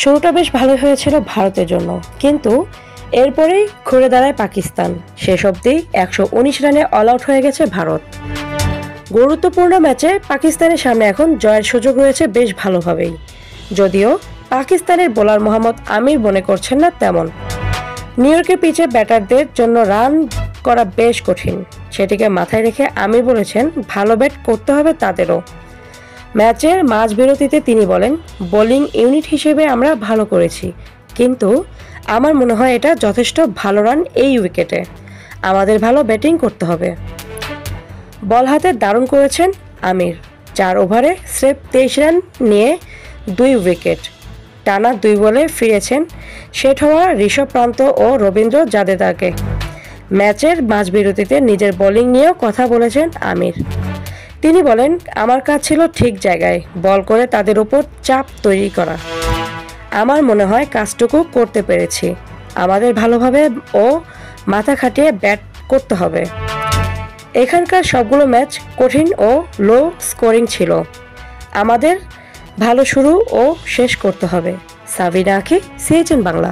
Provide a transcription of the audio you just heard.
শুরুটা বেশ ভালোই হয়েছিল ভারতের জন্য, কিন্তু এরপরেই ঘুরে দাঁড়ায় পাকিস্তান। শেষ অবধি 119 রানে অল আউট হয়ে গেছে ভারত। গুরুত্বপূর্ণ ম্যাচে পাকিস্তানের সামনে এখন জয়ের সুযোগ রয়েছে বেশ ভালোভাবেই, যদিও পাকিস্তানের বোলার মোহাম্মদ আমির মনে করছেন না তেমন। নিউ ইয়র্কের পিচে ব্যাটারদের জন্য রান করা বেশ কঠিন, সেটিকে মাথায় রেখে আমির বলেছেন ভালো ব্যাট করতে হবে তাদেরও। ম্যাচের মাঝবিরতিতে তিনি বলেন, বোলিং ইউনিট হিসেবে আমরা ভালো করেছি, কিন্তু আমার মনে হয় এটা যথেষ্ট ভালো রান এই উইকেটে, আমাদের ভালো ব্যাটিং করতে হবে। বল হাতে দারুণ করেছেন আমির। 4 ওভারে স্রেফ 23 রান নিয়ে 2 উইকেট। টানা 2 বলে ফিরেছেন সেট হওয়া ঋষভ পান্ত ও রবীন্দ্র জাদেজাকে। ম্যাচের মাঝবিরতিতে নিজের বোলিং নিয়েও কথা বলেছেন আমির। তিনি বলেন, আমার কাজ ছিল ঠিক জায়গায় বল করে তাদের উপর চাপ তৈরি করা। আমার মনে হয় কাজটুকু করতে পেরেছি। আমাদের ভালোভাবে ও মাথা খাটিয়ে ব্যাট করতে হবে। এখানকার সবগুলো ম্যাচ কঠিন ও লো স্কোরিং ছিল। আমাদের ভালো শুরু ও শেষ করতে হবে। সাবিনা আখি, সিএচএন বাংলা।